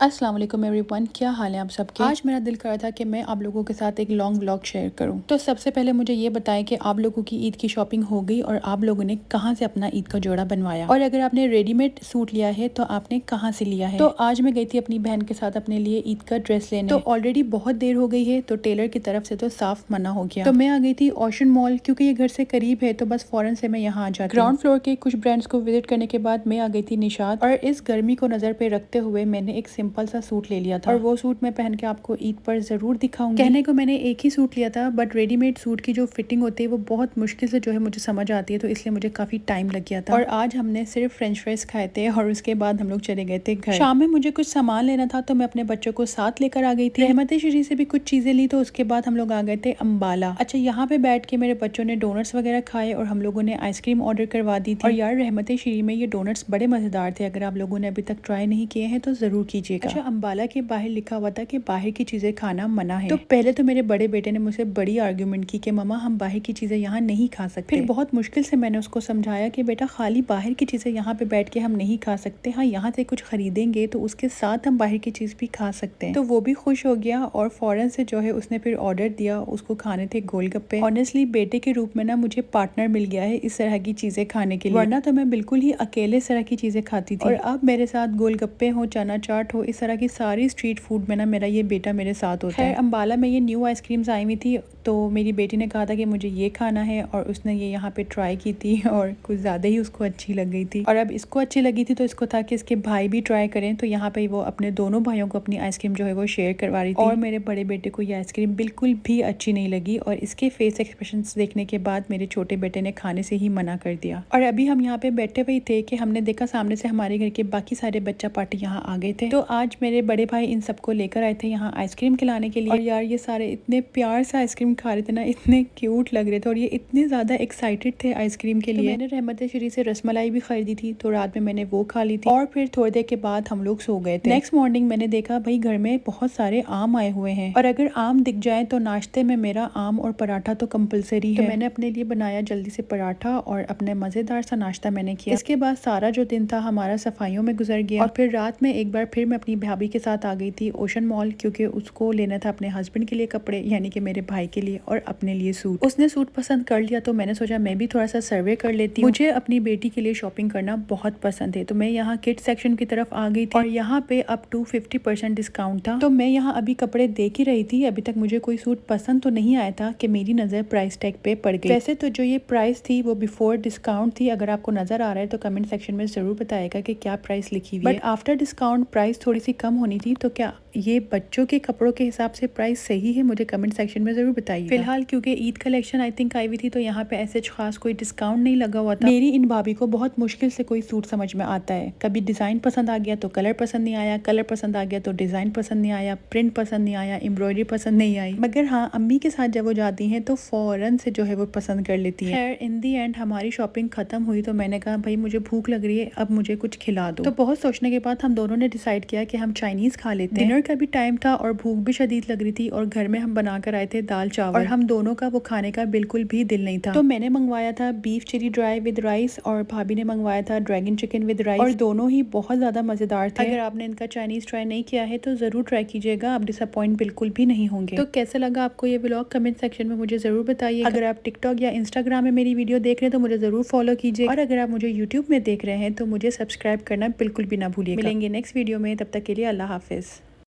अस्सलाम वालेकुम एवरीवन, क्या हाल है आप सबके। आज मेरा दिल कर रहा था कि मैं आप लोगों के साथ एक लॉन्ग व्लॉग शेयर करूं। तो सबसे पहले मुझे ये बताएं कि आप लोगों की ईद की शॉपिंग हो गई और आप लोगों ने कहां से अपना ईद का जोड़ा बनवाया, और अगर आपने रेडीमेड सूट लिया है तो आपने कहां से लिया है। तो आज मैं गई थी अपनी बहन के साथ अपने लिए ईद का ड्रेस लेने। तो ऑलरेडी बहुत देर हो गई है तो टेलर की तरफ से तो साफ मना हो गया। तो मैं आ गई थी ओशन मॉल, क्योंकि ये घर से करीब है तो बस फौरन से मैं यहाँ आ जाती। ग्राउंड फ्लोर के कुछ ब्रांड्स को विजिट करने के बाद मैं आ गई थी निशात, और इस गर्मी को नजर पे रखते हुए मैंने एक सिंपल सा सूट ले लिया था, और वो सूट मैं पहन के आपको ईद पर जरूर दिखाऊंगी। कहने को मैंने एक ही सूट लिया था, बट रेडीमेड सूट की जो फिटिंग होती है वो बहुत मुश्किल से जो है मुझे समझ आती है, तो इसलिए मुझे काफी टाइम लग गया था। और आज हमने सिर्फ फ्रेंच फ्राइज खाए थे और उसके बाद हम लोग चले गए थे घर। शाम में मुझे कुछ सामान लेना था तो मैं अपने बच्चों को साथ लेकर आ गई थी। रहमत शरी से भी कुछ चीजें ली, तो उसके बाद हम लोग आ गए थे अम्बाला। अच्छा, यहाँ पे बैठ के मेरे बच्चों ने डोनट्स वगैरह खाए और हम लोगों ने आइसक्रीम ऑर्डर करवा दी थी। और यार, रहमत शरी में ये डोनट्स बड़े मजेदार थे, अगर आप लोगों ने अभी तक ट्राई नहीं किए हैं तो जरूर कीजिएगा। अच्छा, अम्बाला के बाहर लिखा हुआ था कि बाहर की चीजें खाना मना है। तो पहले तो मेरे बड़े बेटे ने मुझसे बड़ी आर्ग्यूमेंट की कि मम्मा हम बाहर की चीजें यहाँ नहीं खा सकते। फिर बहुत मुश्किल से मैंने उसको समझाया कि बेटा खाली बाहर की चीजें यहाँ पे बैठ के हम नहीं खा सकते, हाँ यहाँ से कुछ खरीदेंगे तो उसके साथ हम बाहर की चीज भी खा सकते हैं। तो वो भी खुश हो गया और फौरन से जो है उसने फिर ऑर्डर दिया। उसको खाने थे गोलगप्पे। ऑनेस्टली बेटे के रूप में ना मुझे पार्टनर मिल गया है इस तरह की चीजें खाने के लिए, वरना तो मैं बिल्कुल ही अकेले इस तरह की चीजें खाती थी। और अब मेरे साथ गोलगप्पे हो, चना चाट हो, इस तरह की सारी स्ट्रीट फूड में ना मेरा ये बेटा मेरे साथ होता है। अम्बाला में ये न्यू आइसक्रीम्स आई हुई थी, तो मेरी बेटी ने कहा था कि मुझे ये खाना है, और उसने ये यहाँ पे ट्राई की थी और कुछ ज़्यादा ही उसको अच्छी लग गई थी। और अब इसको अच्छी लगी थी तो इसको था कि इसके भाई भी ट्राई करें, तो यहाँ पे वो अपने दोनों भाइयों को अपनी आइसक्रीम जो है वो शेयर करवा रही थी। और मेरे बड़े बेटे को ये आइसक्रीम बिल्कुल भी अच्छी नहीं लगी, और इसके फेस एक्सप्रेशन देखने के बाद मेरे छोटे बेटे ने खाने से ही मना कर दिया। और अभी हम यहाँ पे बैठे हुए थे कि हमने देखा सामने से हमारे घर के बाकी सारे बच्चा पार्टी यहाँ आ गए थे। तो आज मेरे बड़े भाई इन सबको लेकर आए थे यहाँ आइसक्रीम खिलाने के लिए। और यार, ये सारे इतने प्यार से आइसक्रीम खा रहे थे ना, इतने क्यूट लग रहे थे, और ये इतने ज्यादा एक्साइटेड थे आइसक्रीम के लिए। मैंने रहमत शरी से रसमलाई भी खरीदी थी, तो रात में मैंने वो खा ली थी, और फिर थोड़ी देर के बाद हम लोग सो गए थे। नेक्स्ट मॉर्निंग मैंने देखा भाई घर में बहुत सारे आम आए हुए हैं, और अगर आम दिख जाए तो नाश्ते में मेरा आम और पराठा तो कंपलसरी है। तो मैंने अपने लिए बनाया जल्दी से पराठा और अपने मजेदार सा नाश्ता मैंने किया। इसके बाद सारा जो दिन था हमारा सफाइयों में गुजर गया, और फिर रात में एक बार फिर मैं अपनी भाभी के साथ आ गई थी ओशन मॉल, क्योंकि उसको लेना था अपने हस्बैंड के लिए कपड़े, यानी कि मेरे भाई के लिए, और अपने लिए सूट। उसने सूट पसंद कर लिया, तो मैंने सोचा मैं भी थोड़ा सा सर्वे कर लेती हूँ। मुझे अपनी बेटी के लिए शॉपिंग करना बहुत पसंद है, तो मैं यहाँ किड सेक्शन की तरफ आ गई थी, और यहाँ पे अप टू 50% डिस्काउंट था। तो मैं यहाँ अभी कपड़े देख ही रही थी, अभी तक मुझे कोई सूट पसंद तो नहीं आया था कि मेरी नजर प्राइस टैग पे पड़ गई। वैसे तो जो ये प्राइस थी वो बिफोर डिस्काउंट थी, अगर आपको नजर आ रहा है तो कमेंट सेक्शन में जरूर बताएगा कि क्या प्राइस लिखी हुई है। बट आफ्टर डिस्काउंट प्राइस थोड़ी सी कम होनी थी, तो क्या ये बच्चों के कपड़ों के हिसाब से प्राइस सही है? मुझे कमेंट सेक्शन में जरूर बताइए। फिलहाल क्योंकि Eid collection I think I हुई थी, तो यहाँ पे ऐसे खास कोई डिस्काउंट नहीं लगा हुआ था। मेरी इन भाभी को बहुत मुश्किल से कोई सूट समझ में आता है। कभी डिजाइन पसंद आ गया तो कलर पसंद नहीं आया, कलर पसंद आ गया तो डिजाइन पसंद नहीं आया, प्रिंट पसंद नहीं आया, एम्ब्रॉयडरी पसंद नहीं आई। मगर हाँ, अम्मी के साथ जब वो जाती हैं तो फौरन से जो है वो पसंद कर लेती है। खैर, इन दी एंड हमारी शॉपिंग खत्म हुई, तो मैंने कहा भाई मुझे भूख लग रही है, अब मुझे कुछ खिला दो। तो बहुत सोचने के बाद हम दोनों ने डिसाइड किया कि हम चाइनीज खा लेते हैं। डिनर का भी टाइम था और भूख भी शदीद लग रही थी, और घर में हम बना कर आए थे दाल चावल, और हम दोनों का वो खाने का बिल्कुल भी दिल नहीं था। तो मैंने मंगवाया था beef chilli dry with rice, और भाभी ने मंगवाया था ड्रैगन चिकन विद राइस, और दोनों ही बहुत ज्यादा मजेदार थे। अगर आपने इनका चाइनीज ट्राई नहीं किया है तो जरूर ट्राई कीजिएगा, आप डिसअपॉइंट बिल्कुल भी नहीं होंगे। तो कैसा लगा आपको ये व्लॉग? कमेंट सेक्शन में मुझे जरूर बताइए। अगर आप टिकटॉक या इंस्टाग्राम में मेरी वीडियो देख रहे हैं तो मुझे जरूर फॉलो कीजिए, और अगर आप मुझे यूट्यूब में देख रहे हैं तो मुझे सब्सक्राइब करना बिल्कुल भी ना भूलिएगा। मिलेंगे नेक्स्ट वीडियो में, तब तक के लिए अल्लाह हाफिज।